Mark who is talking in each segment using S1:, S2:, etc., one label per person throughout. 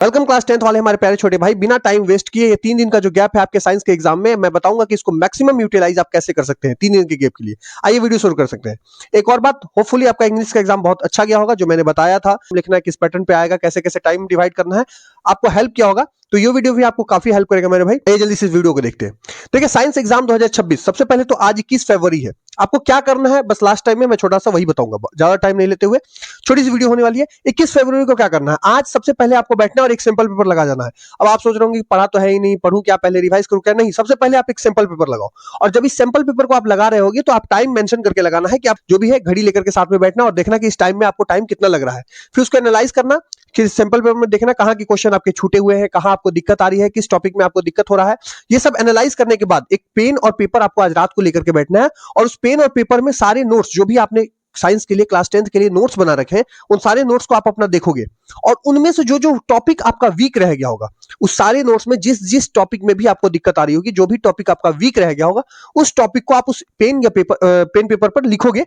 S1: Welcome class 10th वाले हमारे प्यारे छोटे भाई। बिना टाइम वेस्ट किए ये 3 दिन का जो गैप है आपके साइंस के एग्जाम में, मैं बताऊंगा कि इसको मैक्सिमम यूटिलाइज आप कैसे कर सकते हैं 3 दिन के गैप के लिए। आइए वीडियो शुरू कर सकते हैं। एक और बात, होपफुली आपका इंग्लिश का एग्जाम बहुत अच्छा गया होगा। जो मैंने बताया था लिखना है किस पैटर्न पे आएगा, कैसे कैसे टाइम डिवाइड करना है, आपको हेल्प किया होगा। तो ये वीडियो भी आपको काफी हेल्प करेगा मेरे भाई। आइए जल्दी से इस वीडियो को देखते हैं। देखिए साइंस एग्जाम 2026, सबसे पहले तो आज 21 फरवरी है। आपको क्या करना है बस लास्ट टाइम में मैं छोटा सा वही बताऊंगा, ज्यादा टाइम नहीं लेते हुए छोटी सी वीडियो होने वाली है। 21 फरवरी को क्या करना है, आज सबसे पहले आपको बैठना है और एक सिंपल पेपर लगा जाना है। अब आप सोच रहे होंगे कि पढ़ा तो है ही नहीं, पढ़ूं क्या, पहले रिवाइज करूं क्या? नहीं, सबसे पहले आप एक सिंपल पेपर लगाओ। और जब इस सिंपल पेपर को आप लगा रहे होगे तो आप टाइम मेंशन करके लगाना है कि आप जो भी है घड़ी लेकर के साथ में बैठना और देखना कि इस टाइम में आपको टाइम कितना लग रहा है। फिर उसको एनालाइज करना कि सिंपल पेपर में देखना कहाँ की क्वेश्चन आपके छूटे हुए हैं, कहाँ आपको दिक्कत आ रही है, किस टॉपिक में आपको दिक्कत हो रहा है। ये सब एनालाइज करने के बाद एक पेन और पेपर आपको आज रात को लेकर के बैठना है और उस पेन और पेपर में सारे नोट्स जो भी आपने साइंस के लिए क्लास 10th के लिए नोट्स बना रखे हैं, उन सारे नोट्स को आप अपना देखोगे और उनमें से जो जो टॉपिक आपका वीक रह गया होगा, उस सारे नोट्स में जिस जिस टॉपिक में भी आपको दिक्कत आ रही होगी, जो भी टॉपिक आपका वीक रह गया होगा, उस टॉपिक को आप उस पेन या पेन पेपर पर लिखोगे।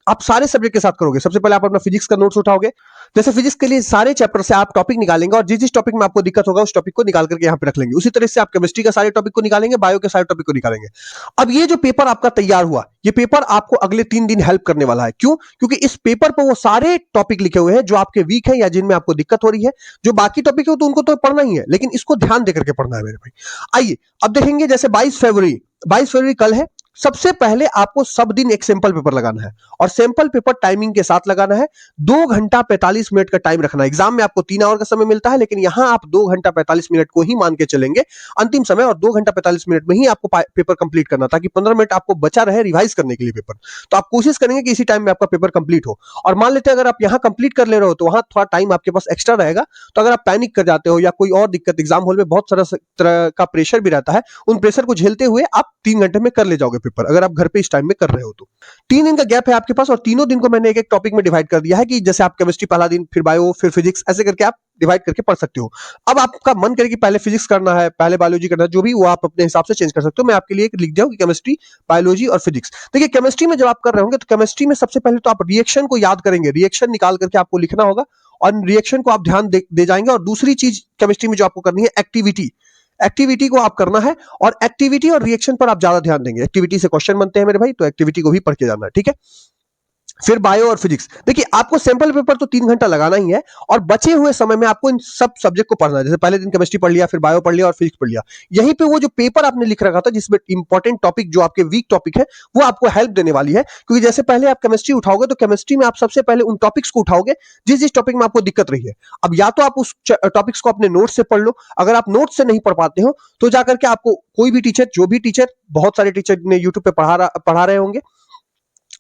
S1: आप सारे सब्जेक्ट के साथ करोगे। सबसे पहले आप अपना फिजिक्स का नोट्स उठाओगे। जैसे फिजिक्स के लिए सारे चैप्टर से आप टॉपिक निकालेंगे और जिस जिस टॉपिक में आपको दिक्कत होगा उस टॉपिक को निकाल करके यहाँ पे रख लेंगे। उसी तरह से आप केमिस्ट्री का सारे टॉपिक को निकालेंगे, बायो के सारे टॉपिक को निकालेंगे। अब ये जो पेपर आपका तैयार हुआ, ये पेपर आपको अगले 3 दिन हेल्प करने वाला है। क्यों? क्योंकि इस पेपर पर वो सारे टॉपिक लिखे हुए हैं जो आपके वीक है या जिनमें आपको दिक्कत हो रही है। जो बाकी टॉपिक है तो उनको तो पढ़ना ही है, लेकिन इसको ध्यान देकर के पढ़ना है मेरे भाई। आइए अब देखेंगे, जैसे 22 फरवरी कल है। सबसे पहले आपको सब दिन एक सैंपल पेपर लगाना है और सैंपल पेपर टाइमिंग के साथ लगाना है। 2 घंटा 45 मिनट का टाइम रखना है। एग्जाम में आपको 3 आवर का समय मिलता है, लेकिन यहां आप 2 घंटा 45 मिनट को ही मान के चलेंगे अंतिम समय, और 2 घंटा 45 मिनट में ही आपको पेपर कंप्लीट करना, ताकि 15 मिनट आपको बचा रहे रिवाइज करने के लिए पेपर। तो आप कोशिश करेंगे कि इसी टाइम में आपका पेपर कंप्लीट हो। और मान लेते हैं अगर आप यहां कंप्लीट कर ले रहे हो तो वहां थोड़ा टाइम आपके पास एक्स्ट्रा रहेगा। तो अगर आप पैनिक कर जाते हो या कोई और दिक्कत, एग्जाम हॉल में बहुत सारा तरह का प्रेशर भी रहता है, उन प्रेशर को झेलते हुए आप 3 घंटे में कर ले जाओगे पेपर, अगर आप घर पे इस टाइम में कर रहे हो तो। 3 दिन का गैप है आपके पास और तीनों दिन को मैंने एक एक टॉपिक में डिवाइड कर दिया है कि जैसे आप केमिस्ट्री पहला दिन, फिर बायो, फिर फिजिक्स, ऐसे करके आप डिवाइड करके पढ़ सकते हो। अब आपका मन करे कि पहले फिजिक्स करना है, पहले बायोलॉजी करना है, जो भी वो आप अपने हिसाब से चेंज कर सकते हो। मैं आपके लिए एक लिख दिया हूं कि केमिस्ट्री, बायोलॉजी और फिजिक्स। देखिए केमिस्ट्री में जब आप कर रहे होंगे तो केमिस्ट्री में सबसे पहले तो आप रिएक्शन को याद करेंगे, रिएक्शन निकाल करके आपको लिखना होगा और रिएक्शन को आप ध्यान दे जाएंगे। और दूसरी चीज केमिस्ट्री में जो आपको करनी है, एक्टिविटी। एक्टिविटी को आप करना है और एक्टिविटी और रिएक्शन पर आप ज्यादा ध्यान देंगे। एक्टिविटी से क्वेश्चन बनते हैं मेरे भाई, तो एक्टिविटी को भी पढ़ के जाना है, ठीक है। फिर बायो और फिजिक्स। देखिए आपको सैंपल पेपर तो 3 घंटा लगाना ही है और बचे हुए समय में आपको इन सब सब्जेक्ट को पढ़ना है। जैसे पहले दिन केमिस्ट्री पढ़ लिया, फिर बायो पढ़ लिया और फिजिक्स पढ़ लिया। यहीं पे वो जो पेपर आपने लिख रखा था जिसमें इंपॉर्टेंट टॉपिक, जो आपके वीक टॉपिक है, वो आपको हेल्प देने वाली है। क्योंकि जैसे पहले आप केमिस्ट्री उठाओगे तो केमिस्ट्री में आप सबसे पहले उन टॉपिक्स को उठाओगे जिस जिस टॉपिक में आपको दिक्कत रही है। अब या तो आप उस टॉपिक्स को अपने नोट से पढ़ लो। अगर आप नोट से नहीं पढ़ पाते हो तो जाकर के आपको कोई भी टीचर, जो भी टीचर, बहुत सारे टीचर ने यूट्यूब पे पढ़ा रहे होंगे,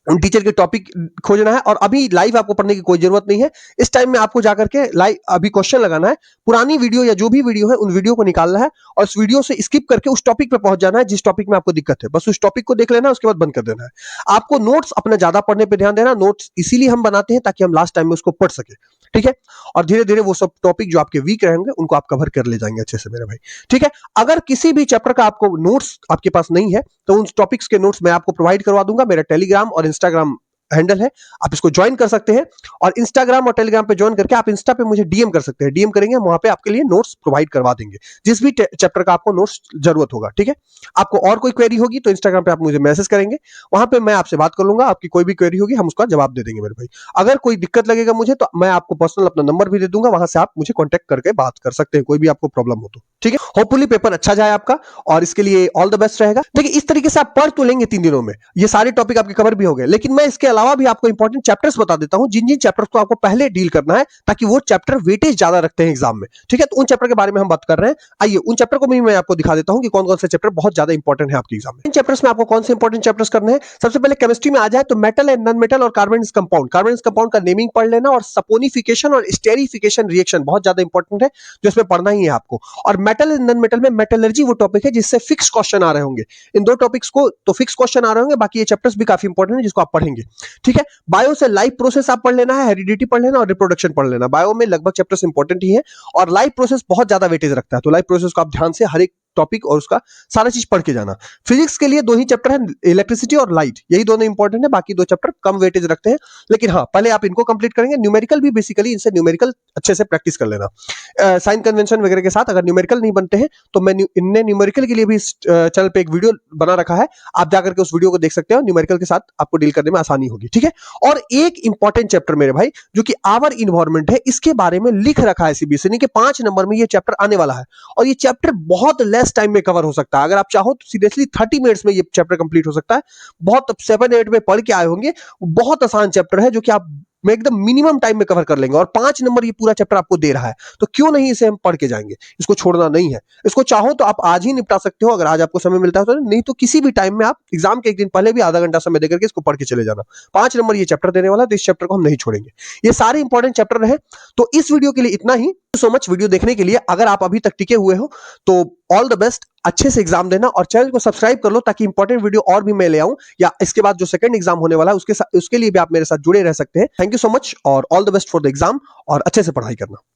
S1: उन टीचर के टॉपिक खोजना है। और अभी लाइव आपको पढ़ने की कोई जरूरत नहीं है। इस टाइम में आपको जाकर के लाइव अभी क्वेश्चन लगाना है। पुरानी वीडियो या जो भी वीडियो है उन वीडियो को निकालना है और उस वीडियो से स्किप करके उस टॉपिक पे पहुंच जाना है जिस टॉपिक में आपको दिक्कत है। बस उस टॉपिक को देख लेना, उसके बाद बंद कर देना है। आपको नोट्स अपना ज्यादा पढ़ने पर ध्यान देना। नोट्स इसीलिए हम बनाते हैं ताकि हम लास्ट टाइम में उसको पढ़ सके, ठीक है। और धीरे धीरे वो सब टॉपिक जो आपके वीक रहेंगे उनको आप कवर कर ले जाएंगे अच्छे से मेरे भाई, ठीक है। अगर किसी भी चैप्टर का आपको नोट्स आपके पास नहीं है तो उन टॉपिक्स के नोट्स मैं आपको प्रोवाइड करवा दूंगा। मेरा टेलीग्राम और इंस्टाग्राम हैंडल है, आप इसको ज्वाइन कर सकते हैं। और इंस्टाग्राम और टेलीग्राम पे ज्वाइन करके आप इंस्टा पे मुझे डीएम कर सकते हैं। डीएम करेंगे, हम वहां पे आपके लिए नोट्स प्रोवाइड करवा देंगे, जिस भी चैप्टर का आपको नोट्स जरूरत होगा, ठीक है। आपको और कोई क्वेरी होगी तो इंस्टाग्राम पे आप मुझे मैसेज करेंगे, वहां पे मैं आपसे बात कर लूंगा। आपकी कोई भी क्वेरी होगी हम उसका जवाब दे देंगे मेरे भाई। अगर कोई दिक्कत लगेगा मुझे तो मैं आपको पर्सनल अपना नंबर भी दे दूंगा, वहां से आप मुझे कॉन्टेक्ट करके बात कर सकते हैं, कोई भी आपको प्रॉब्लम हो तो, ठीक है। होपफुली पेपर अच्छा जाए आपका और इसके लिए ऑल द बेस्ट रहेगा। देखिए इस तरीके से आप पढ़ तो लेंगे 3 दिनों में, ये सारे टॉपिक आपके कवर भी हो गए, लेकिन मैं इसके अलावा भी आपको इंपॉर्टेंट चैप्टर्स बता देता हूं, जिन जिन चैप्टर्स को आपको पहले डील करना है, ताकि वो चैप्टर वेटेज ज्यादा रखते हैं एग्जाम में, ठीक है। तो उन चैप्टर के बारे में हम बात कर रहे हैं। आइए उन चैप्टर को भी मैं आपको दिखा देता हूं कि कौन कौन से चैप्टर बहुत ज्यादा इंपॉर्टेंट है आपके एग्जाम में। इन चैप्टर्स में आपको कौन से इंपॉर्टेंट चैप्टर्स करने हैं। सबसे पहले केमिस्ट्री में आ जाए तो मेटल एंड नॉन मेटल और कार्बन कंपाउंड, कार्बन कंपाउंड का नेमिंग पढ़ लेना और सपोनिफिकेशन और स्टेरिफिकेशन रिएक्शन बहुत ज्यादा इंपॉर्टेंट है, जो इसमें पढ़ना ही है आपको। और मेटल एंड नॉन मेटल में मेटलर्जी वो टॉपिक है जिससे फिक्स क्वेश्चन आ रहे होंगे। इन दो टॉपिक्स को तो फिक्स क्वेश्चन आ रहे होंगे, बाकी ये चैप्टर्स भी काफी इंपॉर्टेंट है जिसको आप पढ़ेंगे, ठीक है। बायो से लाइफ प्रोसेस आप पढ़ लेना है, हेरिडिटी पढ़ लेना और रिप्रोडक्शन पढ़ लेना। बायो में लगभग चैप्टर्स इंपॉर्टेंट ही है और लाइफ प्रोसेस बहुत ज्यादा वेटेज रखता है, तो लाइफ प्रोसेस को आप ध्यान से हर एक टॉपिक और उसका सारा चीज पढ़ के जाना। फिजिक्स के लिए 2 ही चैप्टर है, इलेक्ट्रिसिटी और लाइट, यही दोनों इंपॉर्टेंट है, बाकी 2 चैप्टर कम वेटेज रखते हैं। लेकिन हाँ, पहले आप इनको कंप्लीट करेंगे। न्यूमेरिकल भी बेसिकली इनसे न्यूमेरिकल अच्छे से प्रैक्टिस कर लेना। साइन कन्वेंशन वगैरह के साथ अगर न्यूमेरिकल नहीं बनते हैं तो मैं इनने न्यूमेरिकल के लिए भी इस चैनल पे एक वीडियो बना रखा है, आप जाकर के उस वीडियो को देख सकते हो। न्यूमेरिकल के साथ आपको डील करने में आसानी होगी, ठीक है। और एक इंपॉर्टेंट चैप्टर मेरे भाई जो कि आवर इन्वायरमेंट है, इसके बारे में लिख रखा है सीबीएसई ने कि 5 नंबर में ये चैप्टर आने वाला है और ये चैप्टर बहुत लेस टाइम में कवर हो सकता है। अगर आप चाहो तो सीरियसली 30 मिनट्स में ये चैप्टर कंप्लीट हो सकता है। बहुत 7-8 में पढ़ के आए होंगे, बहुत आसान चैप्टर है जो कि आप में एकदम मिनिमम टाइम में कवर कर लेंगे और 5 नंबर ये पूरा चैप्टर आपको दे रहा है, तो क्यों नहीं इसे हम पढ़ के जाएंगे। इसको छोड़ना नहीं है। इसको चाहो तो आप आज ही निपटा सकते हो अगर आज आपको समय मिलता है तो, नहीं तो किसी भी टाइम में आप एग्जाम के एक दिन पहले भी आधा घंटा समय देकर के इसको पढ़ के चले जाना। 5 नंबर ये चैप्टर देने वाला है, तो इस चैप्टर को हम नहीं छोड़ेंगे। ये सारे इंपॉर्टेंट चैप्टर रहे। तो इस वीडियो के लिए इतना ही। सो मच वीडियो देखने के लिए। अगर आप अभी तक टिके हुए हो तो ऑल द बेस्ट, अच्छे से एग्जाम देना और चैनल को सब्सक्राइब कर लो ताकि इंपॉर्टेंट वीडियो और भी मैं ले आऊं, या इसके बाद जो सेकंड एग्जाम होने वाला है उसके लिए भी आप मेरे साथ जुड़े रह सकते हैं। थैंक यू सो मच और all the best for the exam, और अच्छे से पढ़ाई करना।